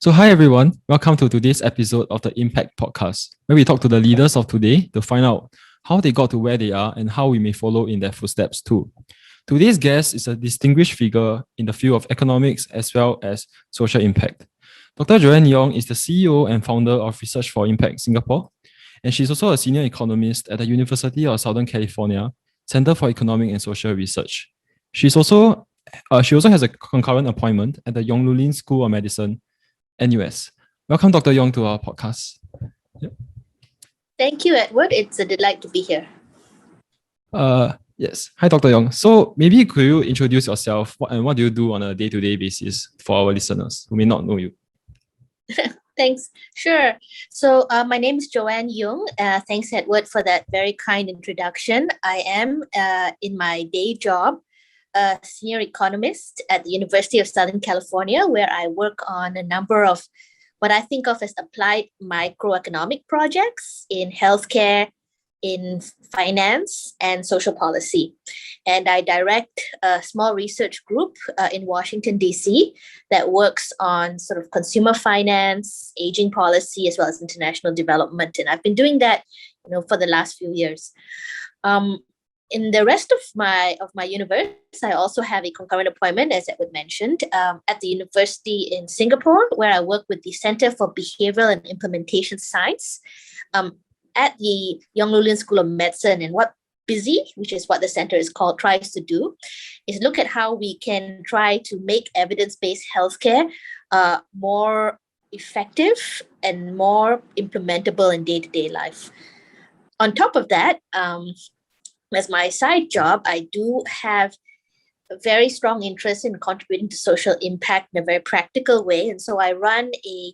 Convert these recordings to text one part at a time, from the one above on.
So, hi everyone, welcome to today's episode of the impacT podcast, where we talk to the leaders of today to find out how they got to where they are and how we may follow in their footsteps too. Today's guest is a distinguished figure in the field of economics as well as social impact. Dr. Joanne Yoong is the CEO and founder of Research for Impact Singapore, and she's also a senior economist at the University of Southern California Center for Economic and Social Research. She also has a concurrent appointment at the Yong Lin School of Medicine, NUS. Welcome, Dr. Yoong, to our podcast. Yep. Thank you, Edward. It's a delight to be here. Yes. Hi, Dr. Yoong. So maybe could you introduce yourself and what do you do on a day-to-day basis for our listeners who may not know you? Thanks. Sure. So my name is Joanne Yoong. Thanks, Edward, for that very kind introduction. I am, in my day job, a senior economist at the University of Southern California, where I work on a number of what I think of as applied microeconomic projects in healthcare, in finance, and social policy. And I direct a small research group in Washington, D.C. that works on sort of consumer finance, aging policy, as well as international development. And I've been doing that, for the last few years. In the rest of my universe, I also have a concurrent appointment, as Edward mentioned, at the university in Singapore, where I work with the Center for Behavioural and Implementation Science at the Yong Lin School of Medicine. And what BUSY, which is what the center is called, tries to do is look at how we can try to make evidence-based healthcare more effective and more implementable in day-to-day life. On top of that, as my side job, I do have a very strong interest in contributing to social impact in a very practical way. And so I run a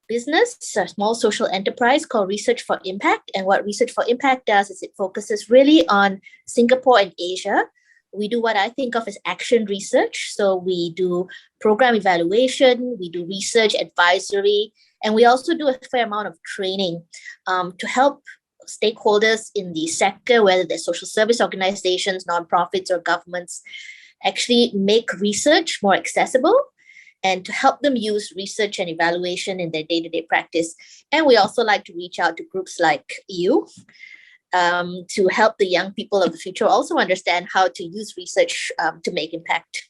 business, a small social enterprise called Research for Impact. And what Research for Impact does is it focuses really on Singapore and Asia. We do what I think of as action research. So we do program evaluation, we do research advisory, and we also do a fair amount of training to help stakeholders in the sector, whether they're social service organizations, nonprofits, or governments, actually make research more accessible and to help them use research and evaluation in their day-to-day practice. And we also like to reach out to groups like you to help the young people of the future also understand how to use research to make impact.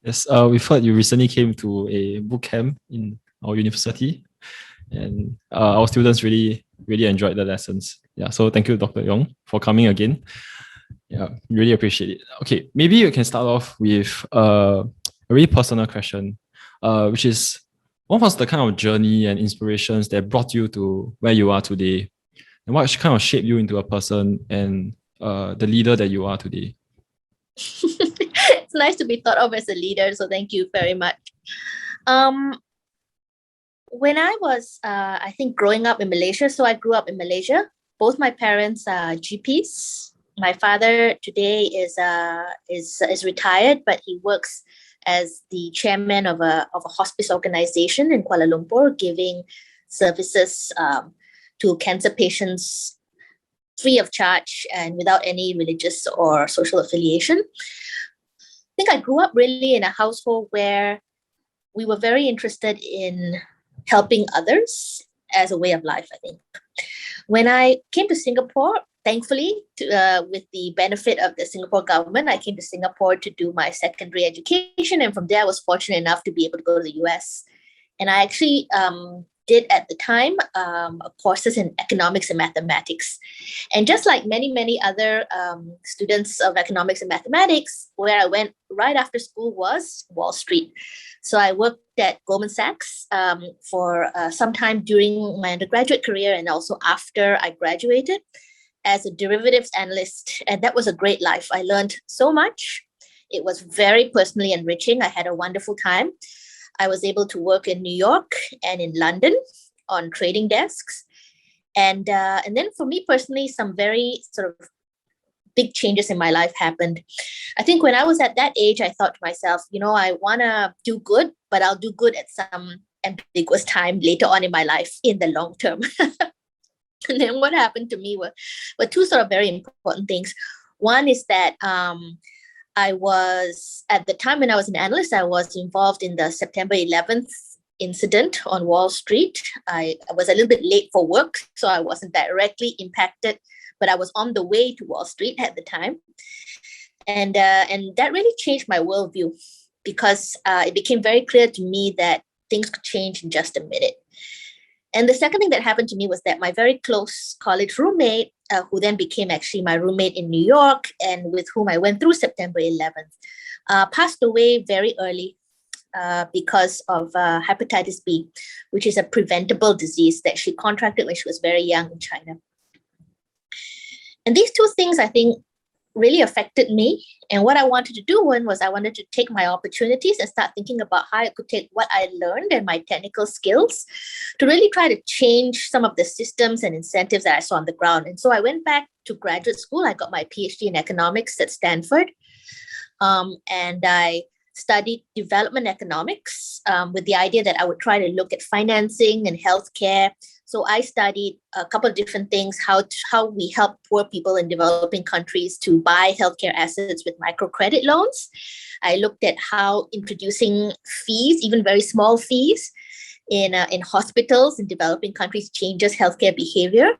Yes, we've heard you recently came to a boot camp in our university, and our students really enjoyed the lessons. Yeah, so thank you, Dr. Yoong, for coming again. Yeah, really appreciate it. Okay, maybe you can start off with a really personal question, which is, what was the kind of journey and inspirations that brought you to where you are today? And what kind of shaped you into a person and the leader that you are today? It's nice to be thought of as a leader, so thank you very much. When I was, I think, growing up in Malaysia, so I grew up in Malaysia. Both my parents are GPs. My father today is retired, but he works as the chairman of a hospice organization in Kuala Lumpur, giving services to cancer patients free of charge and without any religious or social affiliation. I think I grew up really in a household where we were very interested in helping others as a way of life, I think. When I came to Singapore, thankfully, with the benefit of the Singapore government, I came to Singapore to do my secondary education. And from there, I was fortunate enough to be able to go to the US. And I actually did at the time courses in economics and mathematics. And just like many, many other students of economics and mathematics, where I went right after school was Wall Street. So I worked at Goldman Sachs for some time during my undergraduate career and also after I graduated as a derivatives analyst. And that was a great life. I learned so much. It was very personally enriching. I had a wonderful time. I was able to work in New York and in London on trading desks. And then for me personally, some very sort of big changes in my life happened. I think when I was at that age, I thought to myself, I want to do good, but I'll do good at some ambiguous time later on in my life in the long term. And then what happened to me were two sort of very important things. One is that I was, at the time when I was an analyst, I was involved in the September 11th incident on Wall Street. I was a little bit late for work, so I wasn't directly impacted, but I was on the way to Wall Street at the time. And that really changed my worldview because it became very clear to me that things could change in just a minute. And the second thing that happened to me was that my very close college roommate, who then became actually my roommate in New York and with whom I went through September 11th, passed away very early because of hepatitis B, which is a preventable disease that she contracted when she was very young in China. And these two things, I think, really affected me. And what I wanted to do was I wanted to take my opportunities and start thinking about how I could take what I learned and my technical skills to really try to change some of the systems and incentives that I saw on the ground. And so I went back to graduate school. I got my PhD in economics at Stanford. And I studied development economics with the idea that I would try to look at financing and healthcare. So I studied a couple of different things, how we help poor people in developing countries to buy healthcare assets with microcredit loans. I looked at how introducing fees, even very small fees, in hospitals in developing countries changes healthcare behavior.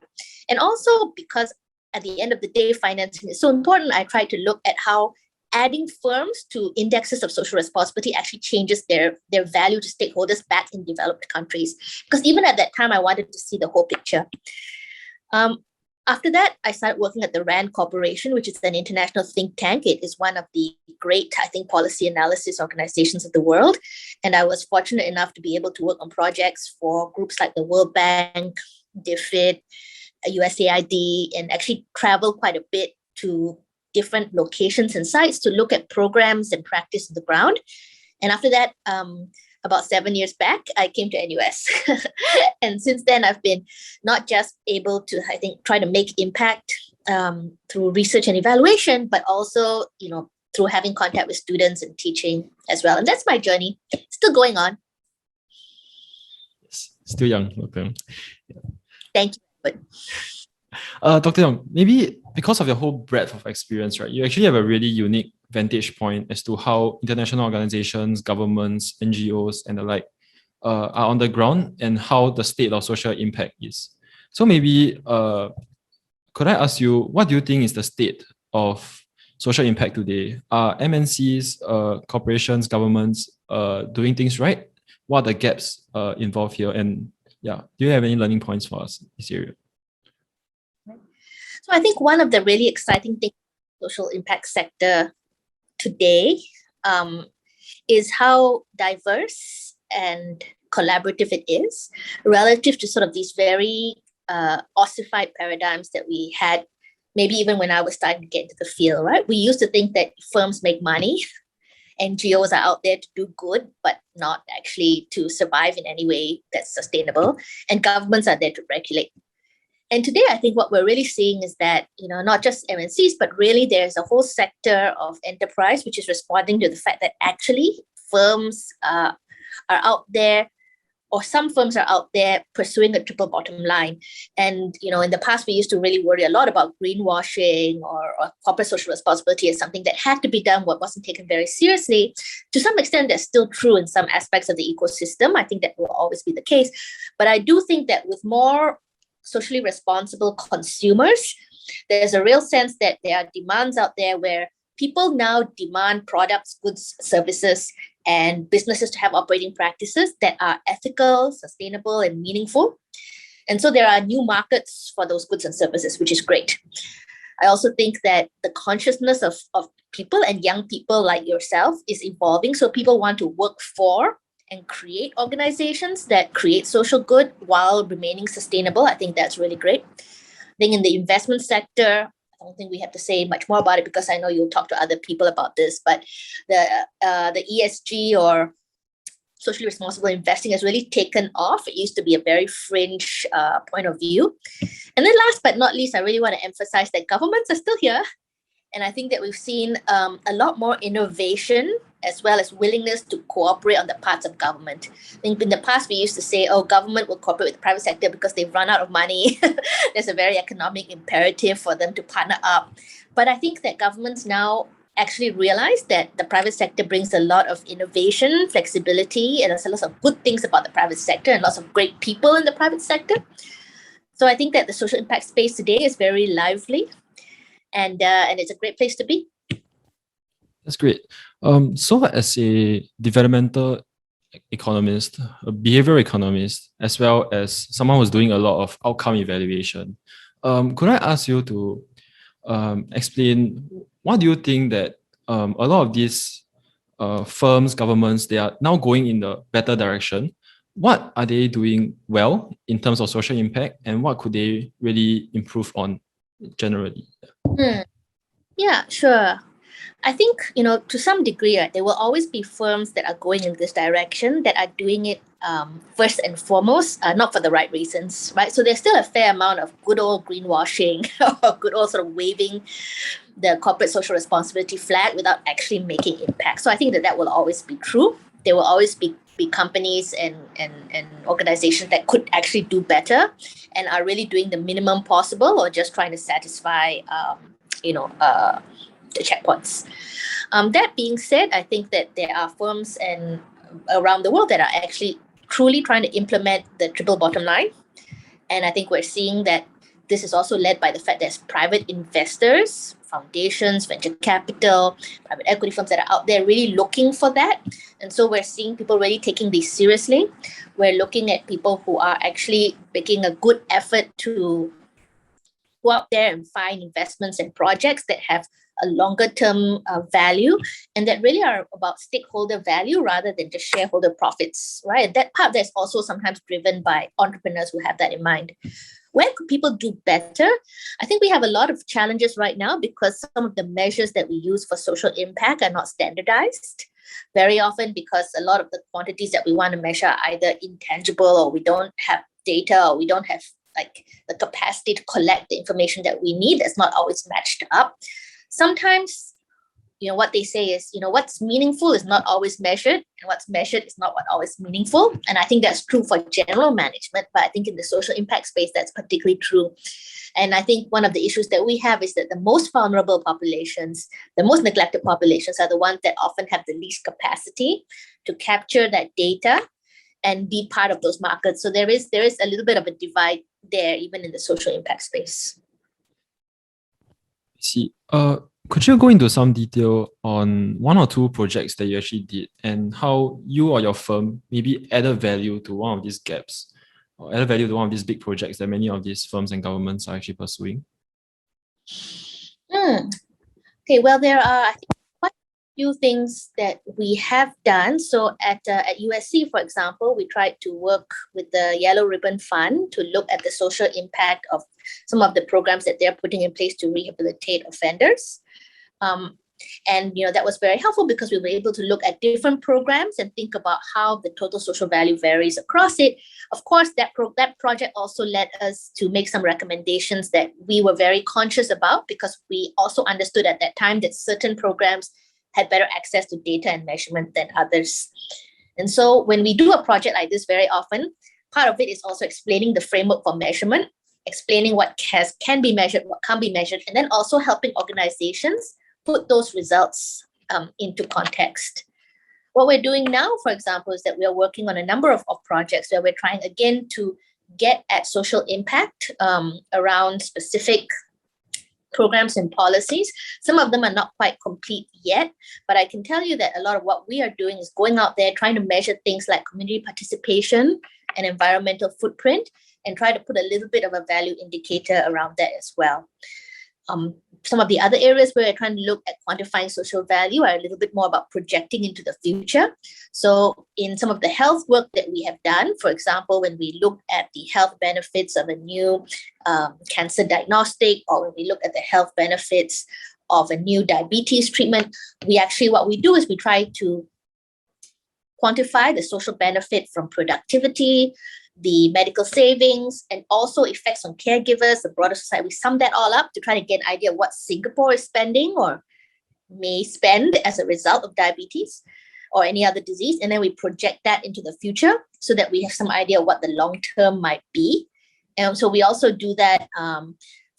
And also because at the end of the day, financing is so important, I tried to look at how adding firms to indexes of social responsibility actually changes their value to stakeholders back in developed countries. Because even at that time, I wanted to see the whole picture. After that, I started working at the RAND Corporation, which is an international think tank. It is one of the great, I think, policy analysis organizations of the world. And I was fortunate enough to be able to work on projects for groups like the World Bank, DFID, USAID, and actually travel quite a bit to different locations and sites to look at programs and practice on the ground. And after that, about 7 years back, I came to NUS. And since then, I've been not just able to, I think, try to make impact through research and evaluation, but also, through having contact with students and teaching as well. And that's my journey. Still going on. Still young. Okay. Thank you. Dr. Yoong, maybe because of your whole breadth of experience, right, you actually have a really unique vantage point as to how international organizations, governments, NGOs, and the like are on the ground and how the state of social impact is. So maybe could I ask you, what do you think is the state of social impact today? Are MNCs, corporations, governments doing things right? What are the gaps involved here? And do you have any learning points for us in this area? So I think one of the really exciting things in the social impact sector today is how diverse and collaborative it is relative to sort of these very ossified paradigms that we had, maybe even when I was starting to get into the field, right? We used to think that firms make money, NGOs are out there to do good, but not actually to survive in any way that's sustainable, and governments are there to regulate. And today, I think what we're really seeing is that, not just MNCs, but really there's a whole sector of enterprise which is responding to the fact that actually firms are out there, or some firms are out there pursuing a triple bottom line. And, in the past, we used to really worry a lot about greenwashing or corporate social responsibility as something that had to be done, what wasn't taken very seriously. To some extent, that's still true in some aspects of the ecosystem. I think that will always be the case. But I do think that with more socially responsible consumers, there's a real sense that there are demands out there where people now demand products, goods, services, and businesses to have operating practices that are ethical, sustainable, and meaningful. And so there are new markets for those goods and services, which is great. I also think that the consciousness of people and young people like yourself is evolving. So people want to work for and create organizations that create social good while remaining sustainable. I think that's really great. I think in the investment sector, I don't think we have to say much more about it because I know you'll talk to other people about this, but the ESG or socially responsible investing has really taken off. It used to be a very fringe point of view. And then last but not least, I really want to emphasize that governments are still here. And I think that we've seen a lot more innovation as well as willingness to cooperate on the parts of government. I think in the past, we used to say, government will cooperate with the private sector because they've run out of money. There's a very economic imperative for them to partner up. But I think that governments now actually realized that the private sector brings a lot of innovation, flexibility, and there's a lot of good things about the private sector and lots of great people in the private sector. So I think that the social impact space today is very lively, and it's a great place to be. That's great. So as a developmental economist, a behavioral economist, as well as someone who's doing a lot of outcome evaluation, could I ask you to explain what do you think that a lot of these firms, governments, they are now going in the better direction. What are they doing well in terms of social impact, and what could they really improve on generally? Yeah, sure. I think, to some degree, right, there will always be firms that are going in this direction that are doing it first and foremost, not for the right reasons, right? So there's still a fair amount of good old greenwashing or good old sort of waving the corporate social responsibility flag without actually making impact. So I think that will always be true. There will always be companies and organizations that could actually do better and are really doing the minimum possible or just trying to satisfy, the checkpoints. That being said, I think that there are firms and around the world that are actually truly trying to implement the triple bottom line. And I think we're seeing that this is also led by the fact there's private investors, foundations, venture capital, private equity firms that are out there really looking for that. And so we're seeing people really taking these seriously. We're looking at people who are actually making a good effort to go out there and find investments and projects that have a longer term value and that really are about stakeholder value rather than just shareholder profits, right? That part that's also sometimes driven by entrepreneurs who have that in mind. Where could people do better? I think we have a lot of challenges right now because some of the measures that we use for social impact are not standardized. Very often because a lot of the quantities that we want to measure are either intangible or we don't have data or we don't have like the capacity to collect the information that we need. That's not always matched up. Sometimes, what they say is, what's meaningful is not always measured and what's measured is not what always meaningful. And I think that's true for general management, but I think in the social impact space, that's particularly true. And I think one of the issues that we have is that the most vulnerable populations, the most neglected populations are the ones that often have the least capacity to capture that data and be part of those markets. So there is a little bit of a divide there, even in the social impact space. I see. Could you go into some detail on one or two projects that you actually did and how you or your firm maybe added value to one of these gaps or added value to one of these big projects that many of these firms and governments are actually pursuing? Okay, well, there are, I think, quite a few things that we have done. So at USC, for example, we tried to work with the Yellow Ribbon Fund to look at the social impact of some of the programs that they're putting in place to rehabilitate offenders. And that was very helpful because we were able to look at different programs and think about how the total social value varies across it. Of course, that project also led us to make some recommendations that we were very conscious about because we also understood at that time that certain programs had better access to data and measurement than others. And so when we do a project like this, very often, part of it is also explaining the framework for measurement, explaining what can be measured, what can't be measured, and then also helping organizations put those results into context. What we're doing now, for example, is that we are working on a number of projects where we're trying again to get at social impact around specific programs and policies. Some of them are not quite complete yet, but I can tell you that a lot of what we are doing is going out there, trying to measure things like community participation and environmental footprint, and try to put a little bit of a value indicator around that as well. Some of the other areas where we're trying to look at quantifying social value are a little bit more about projecting into the future. So in some of the health work that we have done, for example, when we look at the health benefits of a new cancer diagnostic, or when we look at the health benefits of a new diabetes treatment, what we do is we try to quantify the social benefit from productivity, the medical savings, and also effects on caregivers, the broader society. We sum that all up to try to get an idea of what Singapore is spending or may spend as a result of diabetes or any other disease. And then we project that into the future so that we have some idea of what the long term might be. And so we also do that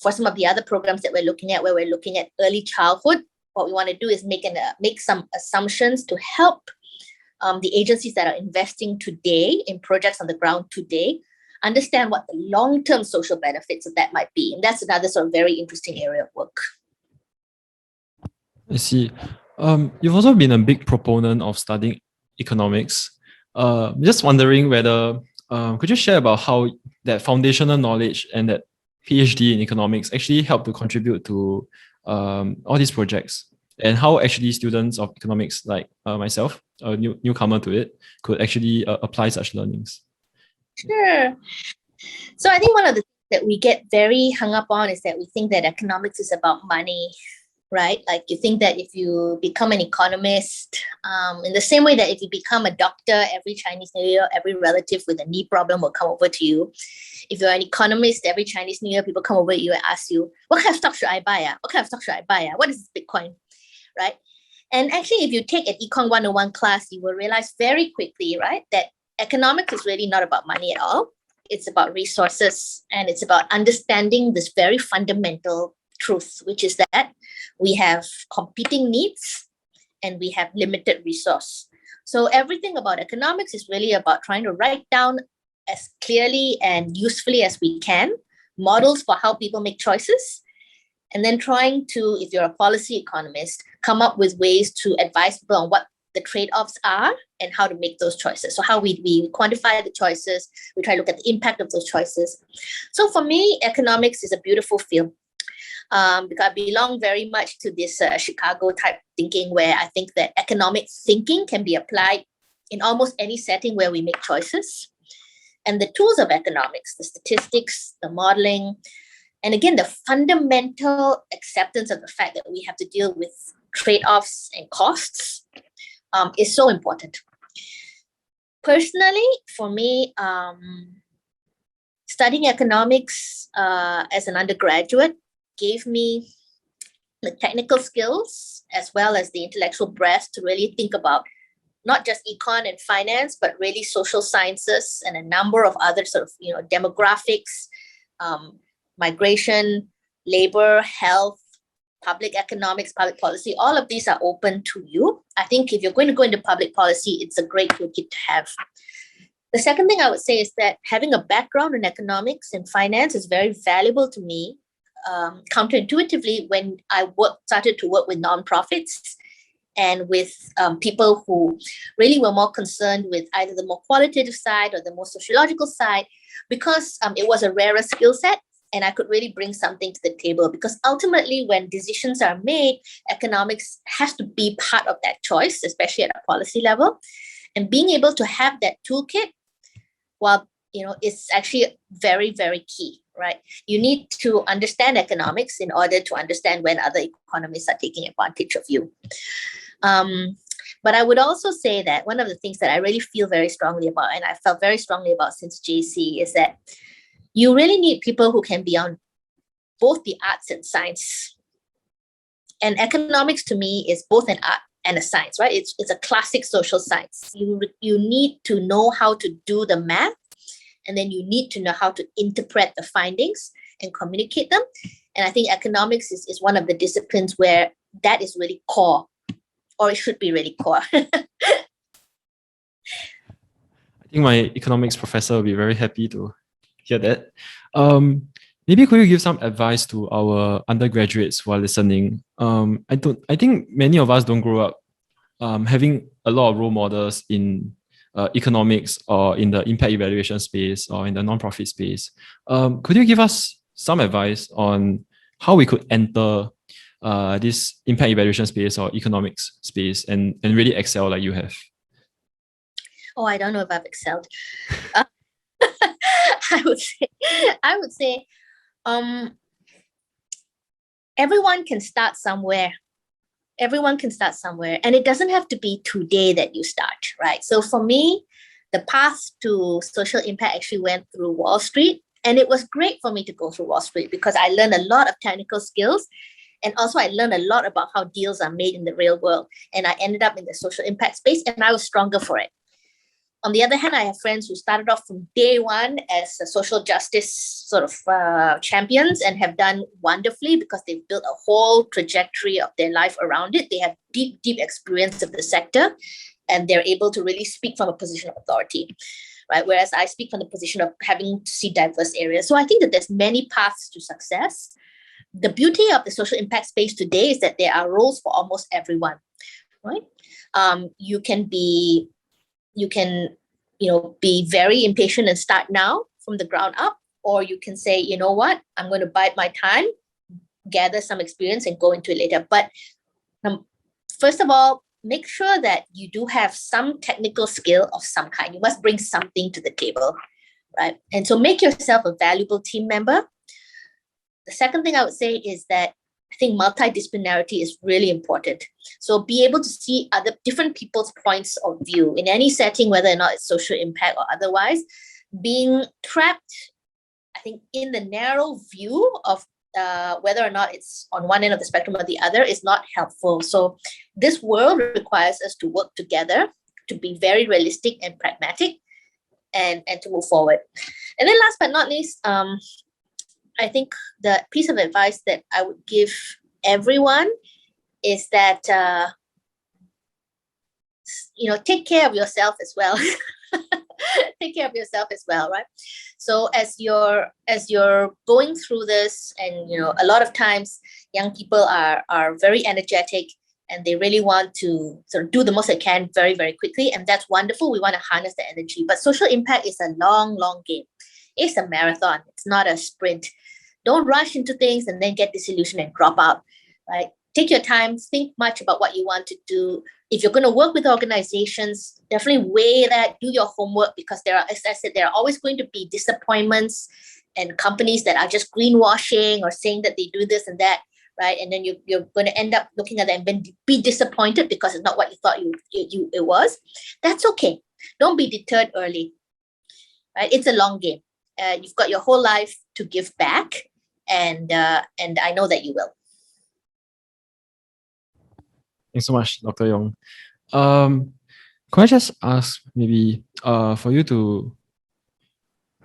for some of the other programs that we're looking at, where we're looking at early childhood what we want to do is make some assumptions to help the agencies that are investing today in projects on the ground today understand what the long-term social benefits of that might be. And that's another sort of very interesting area of work. I see. You've also been a big proponent of studying economics. Just wondering whether, could you share about how that foundational knowledge and that PhD in economics actually help to contribute to all these projects, and how actually students of economics like myself, a newcomer to it, could actually apply such learnings? Sure. So I think one of the things that we get very hung up on is that we think that economics is about money, right? Like you think that if you become an economist, in the same way that if you become a doctor, every Chinese New Year, every relative with a knee problem will come over to you. If you're an economist, every Chinese New Year, people come over to you and ask you, what kind of stock should I buy? What kind of stock should I buy? What is Bitcoin, right? And actually, if you take an Econ 101 class, you will realize very quickly, right, that economics is really not about money at all. It's about resources, and it's about understanding this very fundamental truth, which is that we have competing needs and we have limited resource. So everything about economics is really about trying to write down as clearly and usefully as we can models for how people make choices, and then trying to, if you're a policy economist, come up with ways to advise people on what the trade-offs are and how to make those choices. So how we quantify the choices, we try to look at the impact of those choices. So for me, economics is a beautiful field. Because I belong very much to this Chicago type thinking, where I think that economic thinking can be applied in almost any setting where we make choices. And the tools of economics, the statistics, the modeling, and again, the fundamental acceptance of the fact that we have to deal with trade-offs and costs is so important. Personally, for me, studying economics as an undergraduate gave me the technical skills as well as the intellectual breadth to really think about not just econ and finance, but really social sciences and a number of other sort of, demographics, migration, labor, health, public economics, public policy. All of these are open to you. I think if you're going to go into public policy, it's a great toolkit to have. The second thing I would say is that having a background in economics and finance is very valuable to me. Counterintuitively, when I started to work with nonprofits and with people who really were more concerned with either the more qualitative side or the more sociological side, because it was a rarer skill set and I could really bring something to the table. Because ultimately, when decisions are made, economics has to be part of that choice, especially at a policy level. And being able to have that toolkit, is actually very, very key, right? You need to understand economics in order to understand when other economists are taking advantage of you. But I would also say that one of the things that I really feel very strongly about, and I felt very strongly about since JC, is that you really need people who can be on both the arts and science. And economics to me is both an art and a science, right? It's a classic social science. You need to know how to do the math, and then you need to know how to interpret the findings and communicate them. And I think economics is one of the disciplines where that is really core, or it should be really core. I think my economics professor will be very happy to hear that. Maybe could you give some advice to our undergraduates who are listening? I think many of us don't grow up having a lot of role models in economics or in the impact evaluation space or in the nonprofit space. Could you give us some advice on how we could enter this impact evaluation space or economics space and really excel like you have? Oh, I don't know if I've excelled. I would say everyone can start somewhere. Everyone can start somewhere, and it doesn't have to be today that you start, right? So for me, the path to social impact actually went through Wall Street, and it was great for me to go through Wall Street because I learned a lot of technical skills, and also I learned a lot about how deals are made in the real world, and I ended up in the social impact space, and I was stronger for it. On the other hand, I have friends who started off from day one as a social justice sort of champions and have done wonderfully because they've built a whole trajectory of their life around it. They have deep, deep experience of the sector, and they're able to really speak from a position of authority, right? Whereas I speak from the position of having to see diverse areas. So I think that there's many paths to success. The beauty of the social impact space today is that there are roles for almost everyone, right? You can be be very impatient and start now from the ground up, or you can say, you know what, I'm going to bide my time, gather some experience and go into it later. But first of all, make sure that you do have some technical skill of some kind. You must bring something to the table, right? And so make yourself a valuable team member. The second thing I would say is that I think multidisciplinarity is really important. So be able to see other different people's points of view in any setting, whether or not it's social impact or otherwise. Being trapped, I think, in the narrow view of whether or not it's on one end of the spectrum or the other is not helpful. So this world requires us to work together, to be very realistic and pragmatic, and to move forward. And then last but not least, I think the piece of advice that I would give everyone is that, take care of yourself as well. Take care of yourself as well, right? So as you're going through this, and a lot of times young people are very energetic and they really want to sort of do the most they can very, very quickly, and that's wonderful. We want to harness the energy, but social impact is a long, long game. It's a marathon. It's not a sprint. Don't rush into things and then get disillusioned and drop out, right? Take your time, think much about what you want to do. If you're going to work with organizations, definitely weigh that, do your homework, because as I said, there are always going to be disappointments and companies that are just greenwashing or saying that they do this and that, right? And then you're going to end up looking at them and be disappointed because it's not what you thought it was. That's okay. Don't be deterred early, right? It's a long game. You've got your whole life to give back, and I know that you will. Thanks so much, Dr. Yoong. Can I just ask maybe for you to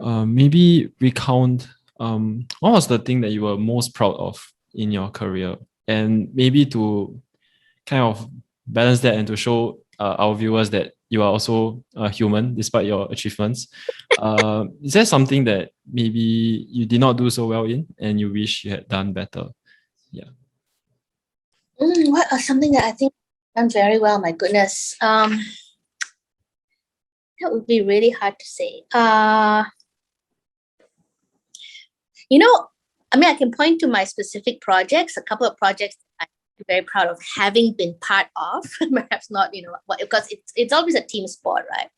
maybe recount what was the thing that you were most proud of in your career, and maybe to kind of balance that and to show our viewers that you are also a human despite your achievements. Is there something that maybe you did not do so well in and you wish you had done better? Yeah. What are something that I think I've done very well? My goodness. That would be really hard to say. I can point to my specific projects, a couple of projects I'm very proud of having been part of, perhaps not, because it's always a team sport, right?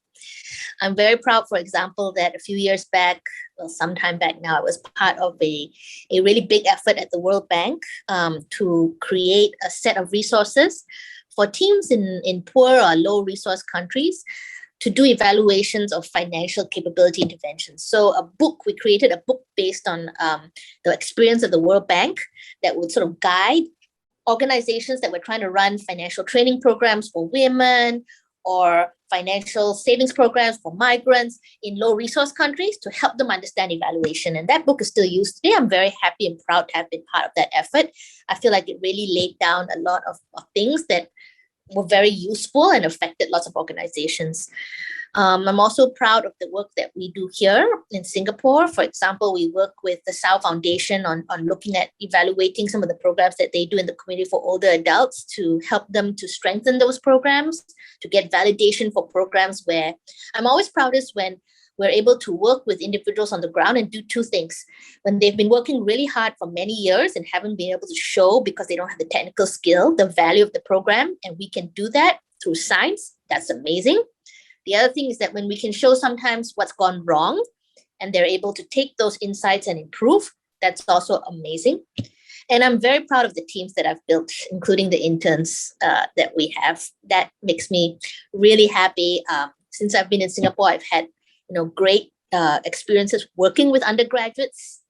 I'm very proud, for example, that a few years back, sometime back now, I was part of a really big effort at the World Bank to create a set of resources for teams in poor or low resource countries to do evaluations of financial capability interventions. So we created a book based on the experience of the World Bank that would sort of guide organizations that were trying to run financial training programs for women or financial savings programs for migrants in low resource countries to help them understand evaluation. And that book is still used today. I'm very happy and proud to have been part of that effort. I feel like it really laid down a lot of things that were very useful and affected lots of organizations. I'm also proud of the work that we do here in Singapore. For example, we work with the Sao Foundation on looking at evaluating some of the programs that they do in the community for older adults to help them to strengthen those programs, to get validation for programs where I'm always proudest when we're able to work with individuals on the ground and do two things. When they've been working really hard for many years and haven't been able to show because they don't have the technical skill, the value of the program, and we can do that through science, that's amazing. The other thing is that when we can show sometimes what's gone wrong and they're able to take those insights and improve, that's also amazing. And I'm very proud of the teams that I've built, including the interns that we have. That makes me really happy. Since I've been in Singapore, I've had great experiences working with undergraduates.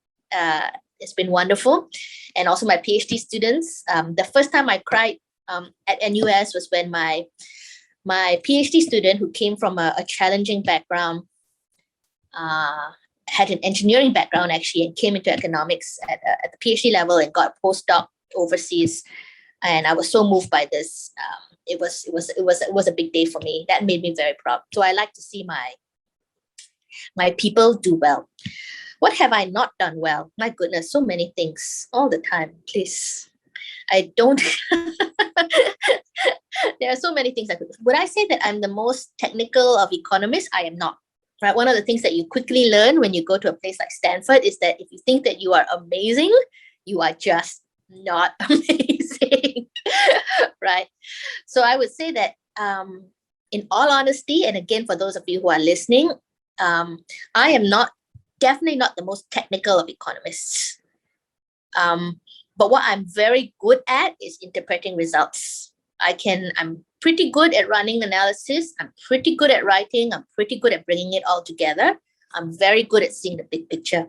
It's been wonderful. And also my PhD students. The first time I cried at NUS was when my my PhD student who came from a challenging background, had an engineering background actually, and came into economics at the PhD level and got a postdoc overseas. And I was so moved by this. It was a big day for me. That made me very proud. So I like to see my people do well. What have I not done well? My goodness, so many things all the time. Please, I don't. There are so many things I could. Would I say that I'm the most technical of economists? I am not. Right. One of the things that you quickly learn when you go to a place like Stanford is that if you think that you are amazing, you are just not amazing. Right. So I would say that in all honesty, and again, for those of you who are listening, I am definitely not the most technical of economists. But what I'm very good at is interpreting results. I'm pretty good at running analysis. I'm pretty good at writing. I'm pretty good at bringing it all together. I'm very good at seeing the big picture.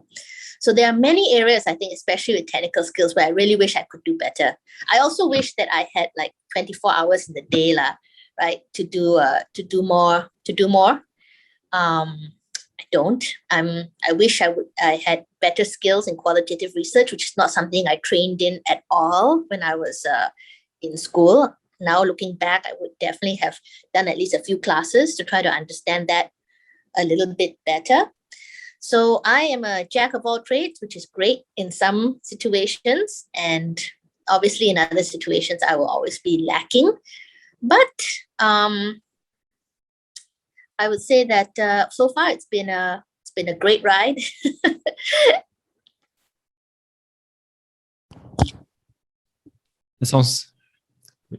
So there are many areas, I think, especially with technical skills, where I really wish I could do better. I also wish that I had like 24 hours in the day, right, to do more. I don't. I wish I had better skills in qualitative research, which is not something I trained in at all when I was in school. Now looking back, I would definitely have done at least a few classes to try to understand that a little bit better. So I am a jack of all trades, which is great in some situations. And obviously in other situations, I will always be lacking. But I would say that so far it's been a great ride. It sounds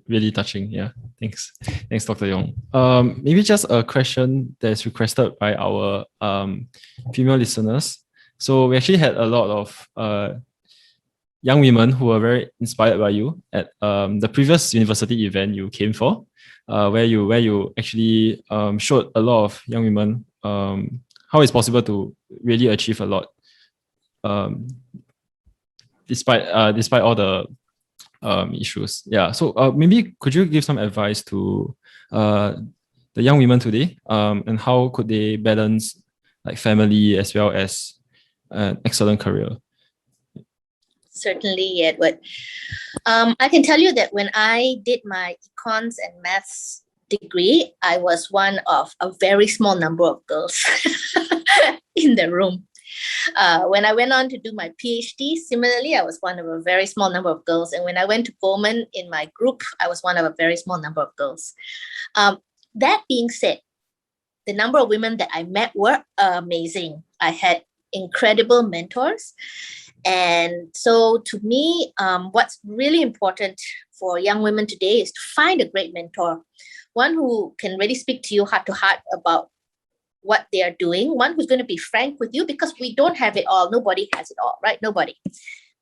really touching. Yeah. Thanks, Dr. Yoong. Maybe just a question that's requested by our female listeners. So we actually had a lot of young women who were very inspired by you at the previous university event you came for, where you actually showed a lot of young women how it's possible to really achieve a lot, despite all the issues. Yeah. So maybe could you give some advice to the young women today, and how could they balance like family as well as an excellent career? Certainly, Edward. I can tell you that when I did my econs and maths degree, I was one of a very small number of girls in the room. When I went on to do my PhD, similarly, I was one of a very small number of girls. And when I went to Bowman in my group, I was one of a very small number of girls. That being said, the number of women that I met were amazing. I had incredible mentors. And so to me, what's really important for young women today is to find a great mentor, one who can really speak to you heart to heart about what they are doing, one who's going to be frank with you, because we don't have it all. Nobody has it all, right? Nobody.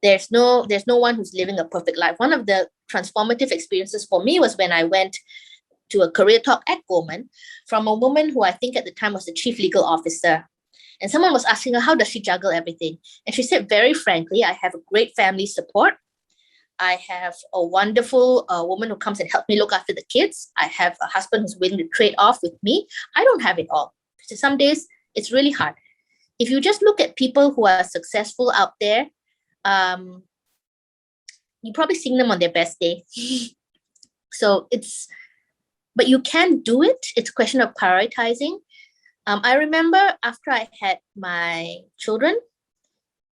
There's no one who's living a perfect life. One of the transformative experiences for me was when I went to a career talk at Goldman from a woman who I think at the time was the chief legal officer. And someone was asking her, how does she juggle everything? And she said, very frankly, I have a great family support. I have a wonderful woman who comes and helps me look after the kids. I have a husband who's willing to trade off with me. I don't have it all. So some days it's really hard. If you just look at people who are successful out there, you're probably seeing them on their best day. But you can do it. It's a question of prioritizing. I remember after I had my children,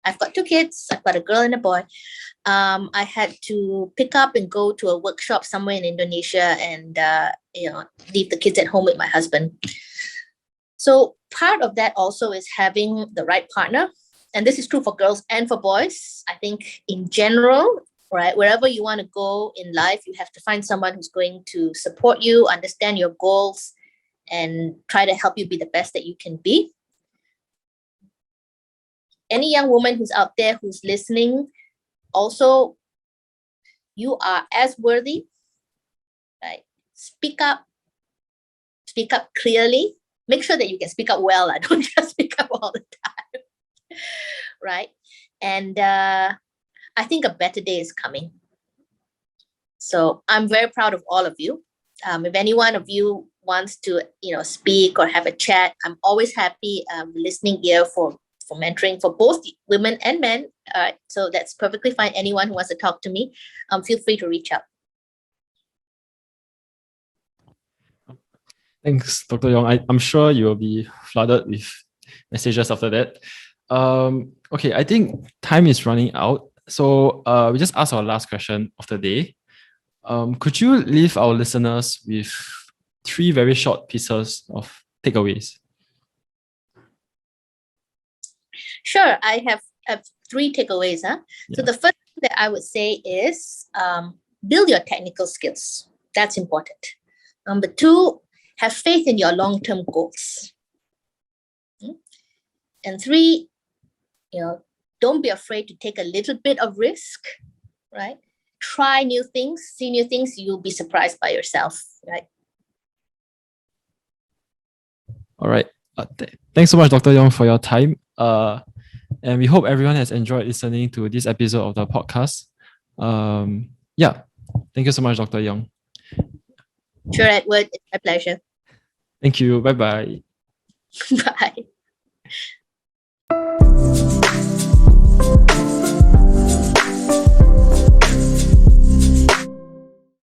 I've got 2 kids, I've got a girl and a boy. I had to pick up and go to a workshop somewhere in Indonesia and leave the kids at home with my husband. So part of that also is having the right partner. And this is true for girls and for boys. I think in general, right, wherever you want to go in life, you have to find someone who's going to support you, understand your goals, and try to help you be the best that you can be. Any young woman who's out there who's listening, also, you are as worthy, right? Speak up clearly. Make sure that you can speak up well. Don't just speak up all the time, right? And I think a better day is coming. So I'm very proud of all of you. If any one of you wants to, speak or have a chat, I'm always happy, listening ear for mentoring for both women and men. So that's perfectly fine. Anyone who wants to talk to me, feel free to reach out. Thanks, Dr. Yoong. I'm sure you'll be flooded with messages after that. Okay, I think time is running out. So we just asked our last question of the day. Could you leave our listeners with 3 very short pieces of takeaways? Sure, I have 3 takeaways. So the first thing that I would say is build your technical skills. That's important. Number 2, have faith in your long-term goals. And 3, don't be afraid to take a little bit of risk, right? Try new things, see new things. You'll be surprised by yourself, right? All right. Thanks so much, Dr. Yoong, for your time. And we hope everyone has enjoyed listening to this episode of the podcast. Thank you so much, Dr. Yoong. Sure, Edward. It's my pleasure. Thank you. Bye-bye. Bye.